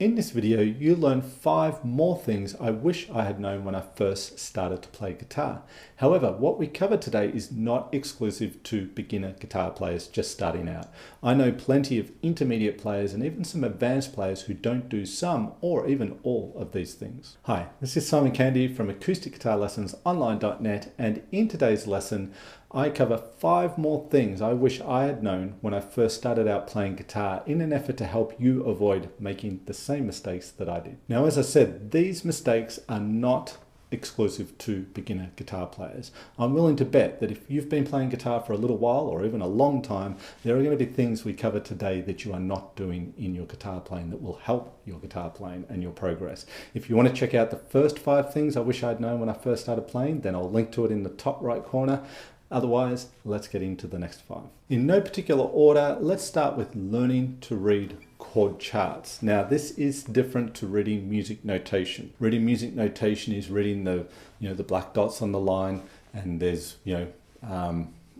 In this video, you'll learn 5 more things I wish I had known when I first started to play guitar. However, what we cover today is not exclusive to beginner guitar players just starting out. I know plenty of intermediate players and even some advanced players who don't do some or even all of these things. Hi, this is Simon Candy from Acoustic Guitar Lessons Online.net, and in today's lesson, I cover 5 more things I wish I had known when I first started out playing guitar in an effort to help you avoid making the same mistakes that I did. Now, as I said, these mistakes are not exclusive to beginner guitar players. I'm willing to bet that if you've been playing guitar for a little while or even a long time, there are going to be things we cover today that you are not doing in your guitar playing that will help your guitar playing and your progress. If you want to check out the first 5 things I wish I'd known when I first started playing, then I'll link to it in the top right corner. Otherwise, let's get into the next 5. In no particular order, let's start with learning to read chord charts. Now, this is different to reading music notation. Reading music notation is reading the black dots on the line, and there's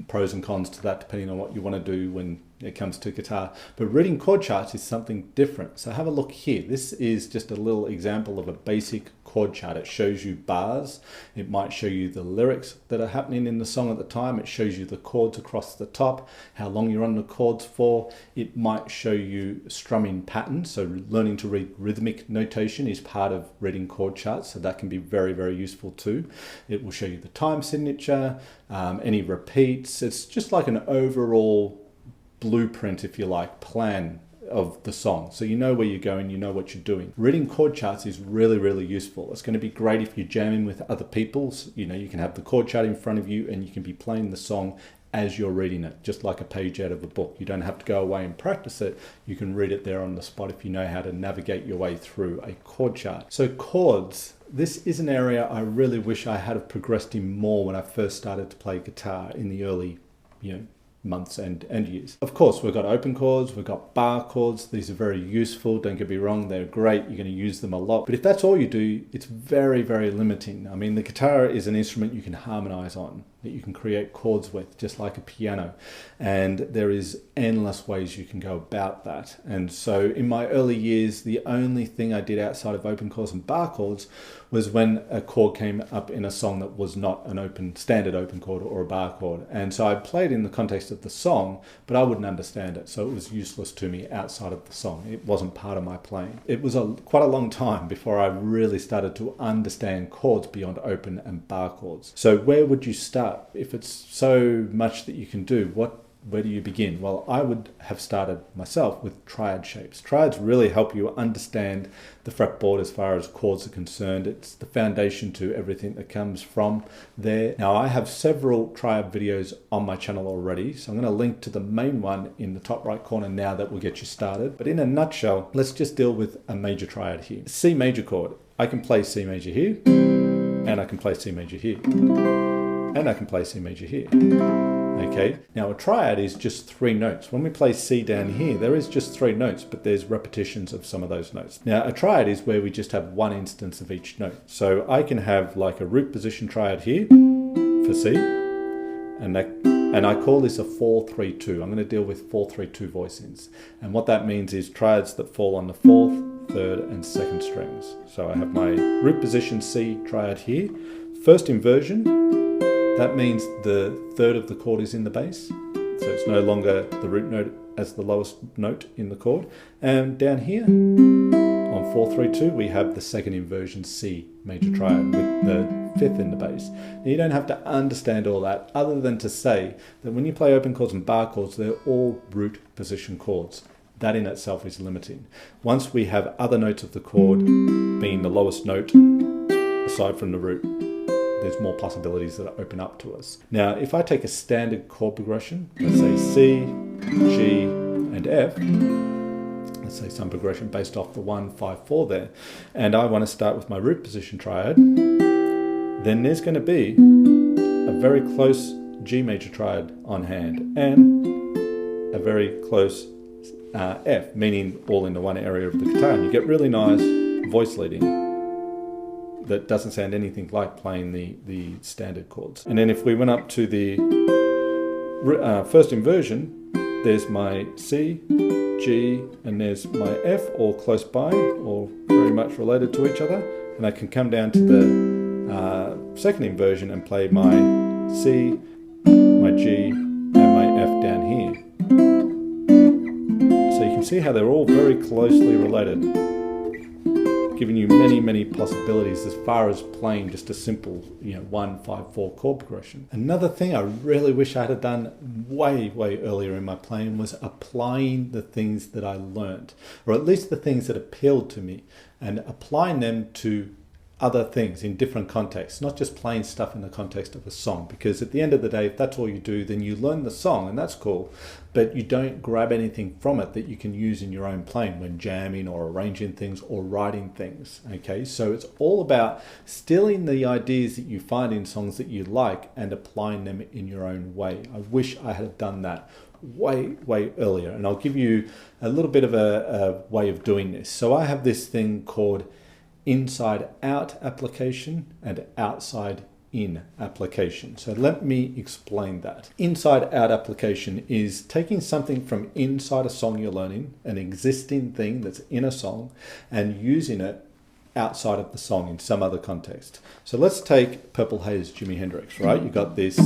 pros and cons to that depending on what you want to do when it comes to guitar. But reading chord charts is something different. So have a look here. This is just a little example of a basic chord chart. It shows you bars. It might show you the lyrics that are happening in the song at the time. It shows you the chords across the top, how long you're on the chords for. It might show you strumming patterns. So learning to read rhythmic notation is part of reading chord charts. So that can be very, very useful too. It will show you the time signature, any repeats. It's just like an overall blueprint, if you like, plan of the song. So you know where you're going, you know what you're doing. Reading chord charts is really, really useful. It's going to be great if you're jamming with other people. So, you can have the chord chart in front of you and you can be playing the song as you're reading it, just like a page out of a book. You don't have to go away and practice it. You can read it there on the spot if you know how to navigate your way through a chord chart. So chords, this is an area I really wish I had progressed in more when I first started to play guitar in the early, months and years. Of course, we've got open chords, we've got bar chords. These are very useful. Don't get me wrong, they're great. You're going to use them a lot. But if that's all you do, it's very, very limiting. I mean, the guitar is an instrument you can harmonize on, that you can create chords with, just like a piano. And there is endless ways you can go about that. And so in my early years, the only thing I did outside of open chords and bar chords was when a chord came up in a song that was not an standard open chord or a bar chord. And so I played in the context of the song, but I wouldn't understand it. So it was useless to me outside of the song. It wasn't part of my playing. It was quite a long time before I really started to understand chords beyond open and bar chords. So where would you start? If it's so much that you can do, where do you begin? Well, I would have started myself with triad shapes. Triads really help you understand the fretboard as far as chords are concerned. It's the foundation to everything that comes from there. Now, I have several triad videos on my channel already, so I'm going to link to the main one in the top right corner now that will get you started. But in a nutshell, let's just deal with a major triad here. C major chord. I can play C major here, and I can play C major here, and I can play C major here. Okay, now a triad is just 3 notes. When we play C down here, there is just 3 notes, but there's repetitions of some of those notes. Now a triad is where we just have one instance of each note. So I can have like a root position triad here for C, and I call this a 4-3-2. I'm going to deal with 4-3-2 voicings. And what that means is triads that fall on the 4th, 3rd, and 2nd strings. So I have my root position C triad here. First inversion. That means the 3rd of the chord is in the bass, so it's no longer the root note as the lowest note in the chord. And down here, on 4-3-2, we have the 2nd inversion C major triad with the 5th in the bass. Now, you don't have to understand all that other than to say that when you play open chords and bar chords, they're all root position chords. That in itself is limiting. Once we have other notes of the chord being the lowest note, aside from the root, there's more possibilities that open up to us. Now, if I take a standard chord progression, let's say C, G, and F, let's say some progression based off the 1, 5, 4 there, and I want to start with my root position triad, then there's going to be a very close G major triad on hand, and a very close F, meaning all in the one area of the guitar, and you get really nice voice leading that doesn't sound anything like playing the standard chords. And then if we went up to the first inversion, there's my C, G, and there's my F, all close by, or very much related to each other. And I can come down to the second inversion and play my C, my G, and my F down here. So you can see how they're all very closely related, giving you many possibilities as far as playing just a simple 1-5-4 chord progression. Another thing I really wish I had done way earlier in my playing was applying the things that I learned, or at least the things that appealed to me, and applying them to other things in different contexts, not just playing stuff in the context of a song, because at the end of the day, if that's all you do, then you learn the song and that's cool, but you don't grab anything from it that you can use in your own playing when jamming or arranging things or writing things. Okay, so it's all about stealing the ideas that you find in songs that you like and applying them in your own way. I wish I had done that way earlier, and I'll give you a little bit of a way of doing this. So I have this thing called inside out application and outside in application. So let me explain that. Inside out application is taking something from inside a song you're learning, an existing thing that's in a song, and using it outside of the song in some other context. So let's take Purple Haze, Jimi Hendrix, right? You got this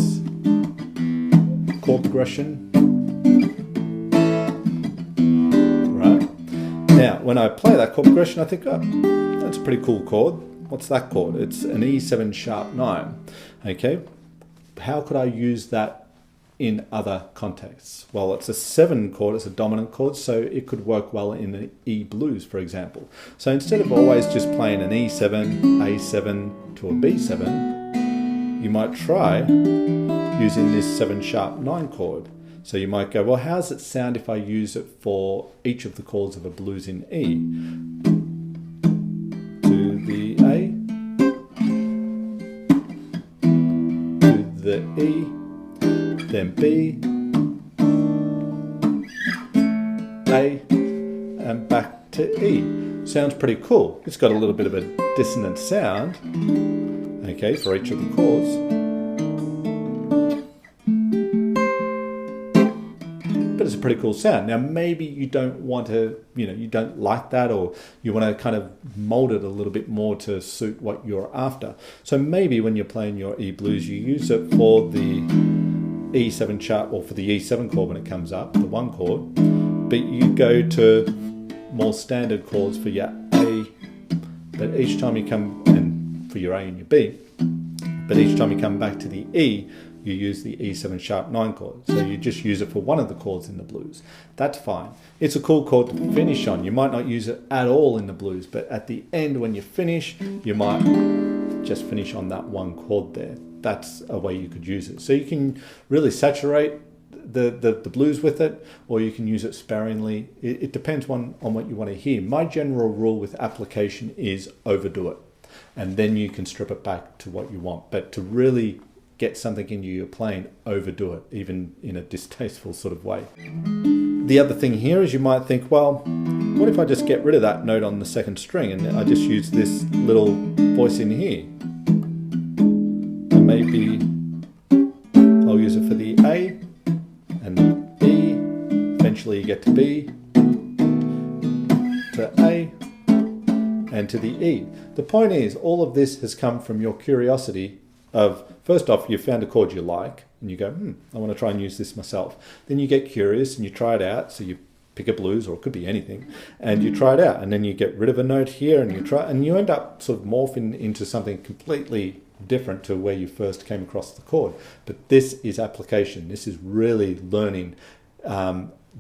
chord progression, right? Now, when I play that chord progression, I think, oh, that's a pretty cool chord. What's that chord? It's an E7 sharp 9. Okay, how could I use that in other contexts? Well, it's a 7 chord, it's a dominant chord, so it could work well in an E blues, for example. So instead of always just playing an E7, A7 to a B7, you might try using this 7 sharp 9 chord. So you might go, well, how does it sound if I use it for each of the chords of a blues in E? The A, to the E, then B, A, and back to E. Sounds pretty cool. It's got a little bit of a dissonant sound, okay, for each of the chords. But it's a pretty cool sound. Now maybe you don't want to, you don't like that, or you want to kind of mold it a little bit more to suit what you're after. So maybe when you're playing your E blues, you use it for the E7 sharp, or for the E7 chord when it comes up, the 1 chord, but you go to more standard chords for your A, but each time you come, and for your A and your B, but each time you come back to the E, you use the E7 sharp 9 chord. So you just use it for one of the chords in the blues. That's fine. It's a cool chord to finish on. You might not use it at all in the blues, but at the end when you finish, you might just finish on that 1 chord there. That's a way you could use it. So you can really saturate the blues with it, or you can use it sparingly. It depends on what you want to hear. My general rule with application is overdo it, and then you can strip it back to what you want. But to really get something into your playing, overdo it, even in a distasteful sort of way. The other thing here is you might think, well, what if I just get rid of that note on the 2nd string and I just use this little voice in here? And maybe I'll use it for the A and B, eventually you get to B, to A, and to the E. The point is, all of this has come from your curiosity of, first off, you found a chord you like, and you go, I want to try and use this myself. Then you get curious and you try it out. So you pick a blues, or it could be anything, and you try it out, and then you get rid of a note here, and you end up sort of morphing into something completely different to where you first came across the chord. But this is application. This is really learning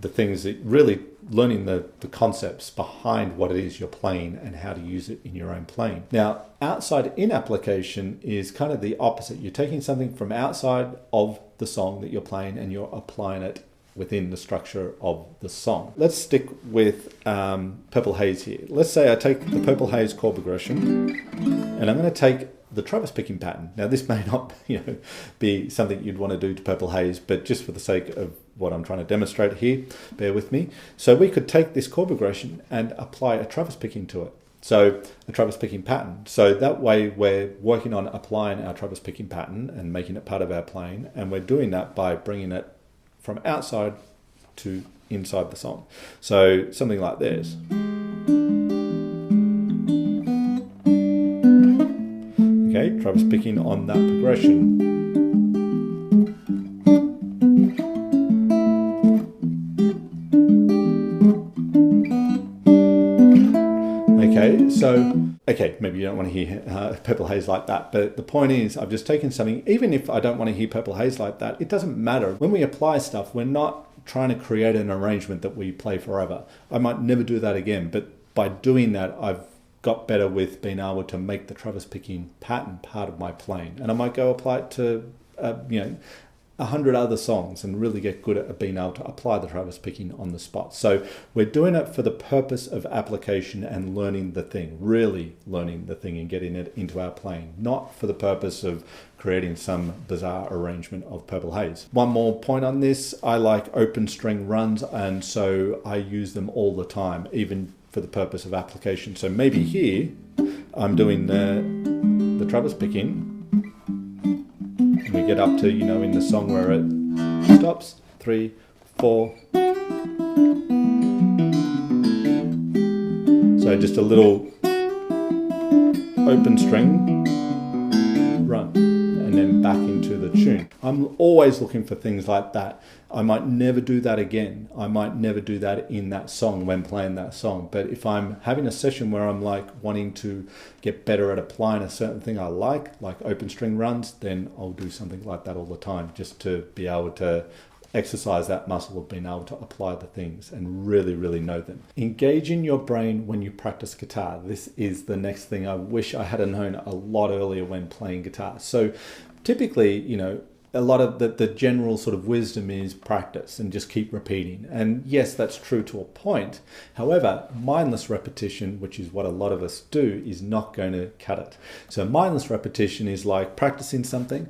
the things that really learning the concepts behind what it is you're playing and how to use it in your own playing. Now, outside in application is kind of the opposite. You're taking something from outside of the song that you're playing and you're applying it within the structure of the song. Let's stick with Purple Haze here. Let's say I take the Purple Haze chord progression and I'm going to take the Travis picking pattern. Now this may not be something you'd want to do to Purple Haze, but just for the sake of what I'm trying to demonstrate here, bear with me. So we could take this chord progression and apply a Travis picking to it. So a Travis picking pattern. So that way we're working on applying our Travis picking pattern and making it part of our playing. And we're doing that by bringing it from outside to inside the song. So something like this. Okay, Travis picking on that progression. Okay, maybe you don't want to hear Purple Haze like that, but the point is I've just taken something, even if I don't want to hear Purple Haze like that, it doesn't matter. When we apply stuff, we're not trying to create an arrangement that we play forever. I might never do that again, but by doing that, I've got better with being able to make the Travis picking pattern part of my playing. And I might go apply it to, 100 other songs and really get good at being able to apply the Travis picking on the spot. So we're doing it for the purpose of application and learning the thing, really learning the thing and getting it into our playing, not for the purpose of creating some bizarre arrangement of Purple Haze. One more point on this, I like open string runs, and so I use them all the time, even for the purpose of application. So maybe here I'm doing the Travis picking. We get up to, in the song where it stops, 3, 4. So just a little open string run and then back into the tune. I'm always looking for things like that. I might never do that again. I might never do that in that song when playing that song. But if I'm having a session where I'm like wanting to get better at applying a certain thing I like open string runs, then I'll do something like that all the time just to be able to exercise that muscle of being able to apply the things and really, really know them. Engaging your brain when you practice guitar. This is the next thing I wish I had known a lot earlier when playing guitar. So typically, a lot of the general sort of wisdom is practice and just keep repeating. And yes, that's true to a point. However, mindless repetition, which is what a lot of us do, is not going to cut it. So mindless repetition is like practicing something.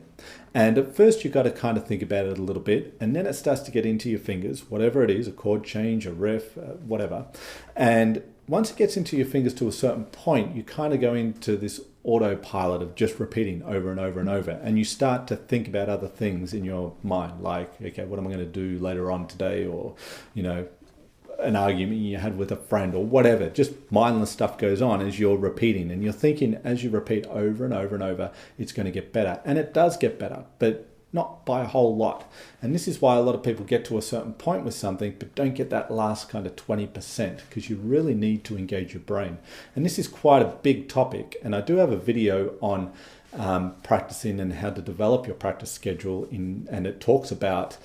And at first you've got to kind of think about it a little bit, and then it starts to get into your fingers, whatever it is, a chord change, a riff, whatever. And once it gets into your fingers to a certain point, you kind of go into this autopilot of just repeating over and over and over, and you start to think about other things in your mind, like, okay, what am I going to do later on today, or an argument you had with a friend, or whatever. Just mindless stuff goes on as you're repeating, and you're thinking as you repeat over and over and over, it's going to get better. And it does get better, but not by a whole lot. And this is why a lot of people get to a certain point with something but don't get that last kind of 20%, because you really need to engage your brain. And this is quite a big topic, and I do have a video on practicing and how to develop your practice schedule and it talks about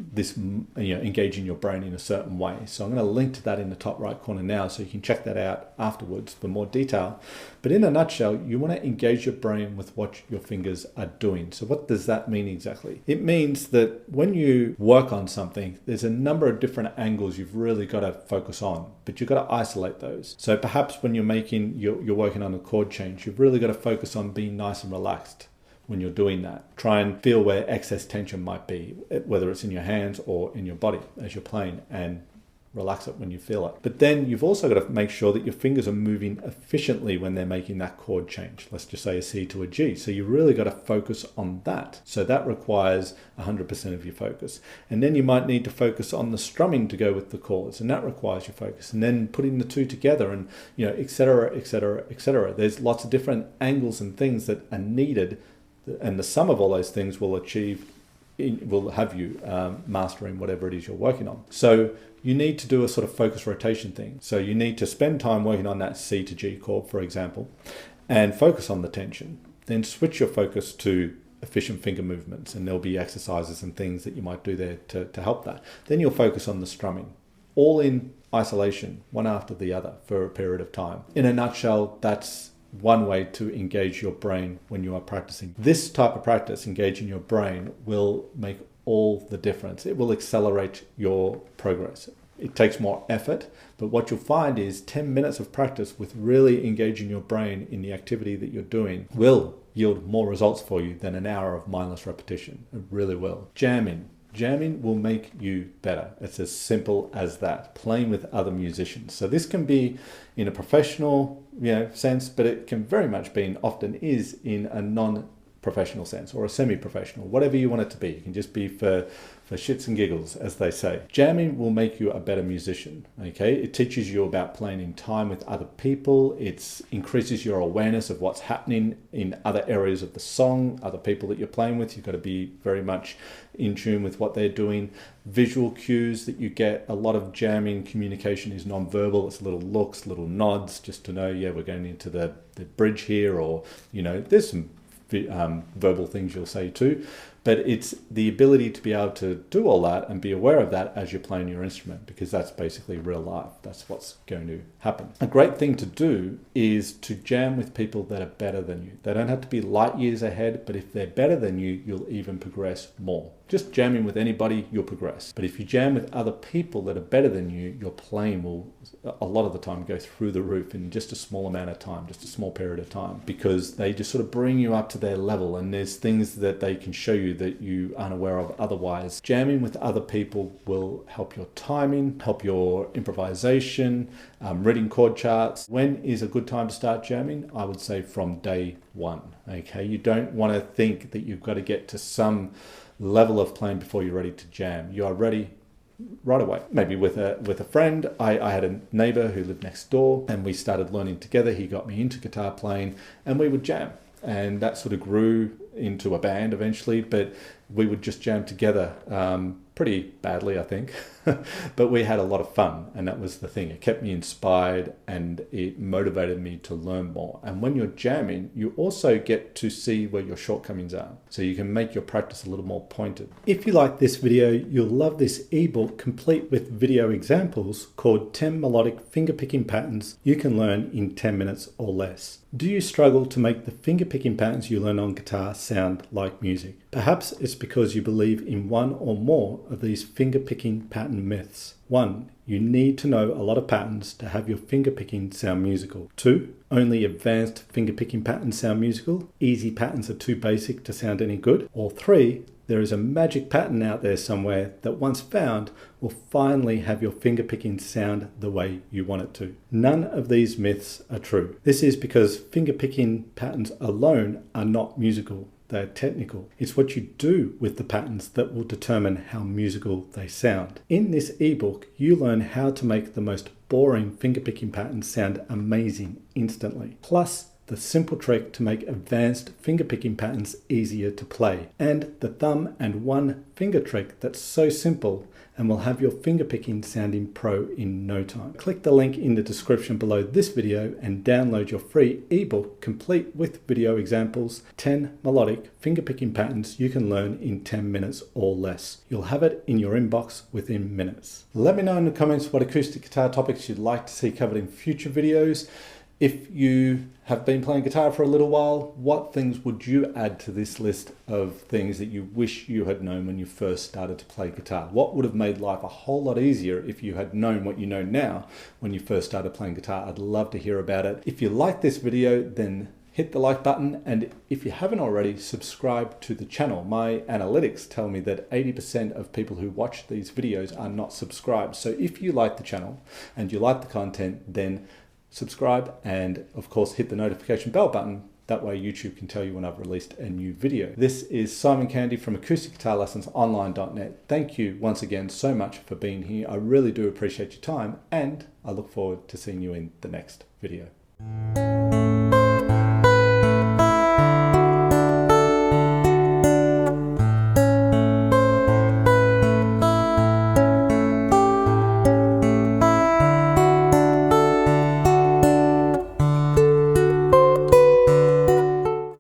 this, engaging your brain in a certain way. So I'm going to link to that in the top right corner now, so you can check that out afterwards for more detail. But in a nutshell, you want to engage your brain with what your fingers are doing. So what does that mean exactly? It means that when you work on something, there's a number of different angles you've really got to focus on, but you've got to isolate those. So perhaps when you're working on a chord change, you've really got to focus on being nice and relaxed when you're doing that. Try and feel where excess tension might be, whether it's in your hands or in your body as you're playing, and relax it when you feel it. But then you've also got to make sure that your fingers are moving efficiently when they're making that chord change. Let's just say a C to a G. So you really got to focus on that. So that requires 100% of your focus. And then you might need to focus on the strumming to go with the chords, and that requires your focus. And then putting the two together, and et cetera, et cetera, et cetera. There's lots of different angles and things that are needed, and the sum of all those things will have you mastering whatever it is you're working on. So you need to do a sort of focus rotation thing. So you need to spend time working on that C to G chord, for example, and focus on the tension. Then switch your focus to efficient finger movements, and there'll be exercises and things that you might do there to help that. Then you'll focus on the strumming, all in isolation, one after the other for a period of time. In a nutshell, that's one way to engage your brain when you are practicing. This type of practice, engaging your brain, will make all the difference. It will accelerate your progress. It takes more effort, but what you'll find is 10 minutes of practice with really engaging your brain in the activity that you're doing will yield more results for you than an hour of mindless repetition. It really will. Jamming. Jamming will make you better. It's as simple as that. Playing with other musicians. So this can be in a professional sense, but it can very much be, and often is, in a professional sense or a semi-professional, whatever you want it to be. It can just be for shits and giggles, as they say. Jamming will make you a better musician, okay? It teaches you about playing in time with other people. It increases your awareness of what's happening in other areas of the song, other people that you're playing with. You've got to be very much in tune with what they're doing. Visual cues that you get. A lot of jamming communication is non-verbal. It's little looks, little nods, just to know, yeah, we're going into the bridge here, or, you know, there's some verbal things you'll say too, but it's the ability to be able to do all that and be aware of that as you're playing your instrument, because that's basically real life. That's what's going to happen. A great thing to do is to jam with people that are better than you. They don't have to be light years ahead, but if they're better than you, you'll even progress more. Just jamming with anybody, you'll progress. But if you jam with other people that are better than you, your playing will, a lot of the time, go through the roof in just a small amount of time, just a small period of time, because they just sort of bring you up to their level, and there's things that they can show you that you aren't aware of otherwise. Jamming with other people will help your timing, help your improvisation, reading chord charts. When is a good time to start jamming? I would say from day one, okay? You don't want to think that you've got to get to some level of playing before you're ready to jam. You are ready right away. Maybe with a friend. I had a neighbor who lived next door, and we started learning together. He got me into guitar playing, and we would jam. And that sort of grew into a band eventually, but we would just jam together pretty badly, I think. But we had a lot of fun, and that was the thing. It kept me inspired, and it motivated me to learn more. And when you're jamming, you also get to see where your shortcomings are, so you can make your practice a little more pointed. If you like this video, you'll love this ebook complete with video examples called 10 Melodic Fingerpicking Patterns You Can Learn in 10 Minutes or Less. Do you struggle to make the fingerpicking patterns you learn on guitar sound like music? Perhaps it's because you believe in one or more of these fingerpicking pattern myths. 1. You need to know a lot of patterns to have your fingerpicking sound musical. 2. Only advanced fingerpicking patterns sound musical. Easy patterns are too basic to sound any good. Or 3. There is a magic pattern out there somewhere that, once found, will finally have your fingerpicking sound the way you want it to. None of these myths are true. This is because fingerpicking patterns alone are not musical. They're technical. It's what you do with the patterns that will determine how musical they sound. In this ebook, you learn how to make the most boring fingerpicking patterns sound amazing instantly. Plus, the simple trick to make advanced fingerpicking patterns easier to play, and the thumb and one finger trick that's so simple and will have your fingerpicking sounding pro in no time. Click the link in the description below this video and download your free ebook complete with video examples, 10 melodic fingerpicking patterns you can learn in 10 minutes or less. You'll have it in your inbox within minutes. Let me know in the comments what acoustic guitar topics you'd like to see covered in future videos. If you have been playing guitar for a little while, what things would you add to this list of things that you wish you had known when you first started to play guitar? What would have made life a whole lot easier if you had known what you know now when you first started playing guitar? I'd love to hear about it. If you like this video, then hit the like button, and if you haven't already, subscribe to the channel. My analytics tell me that 80% of people who watch these videos are not subscribed. So if you like the channel and you like the content, then subscribe, and of course hit the notification bell button. That way YouTube can tell you when I've released a new video. This is Simon Candy from AcousticGuitarLessonsOnline.net. Thank you once again so much for being here. I really do appreciate your time, and I look forward to seeing you in the next video.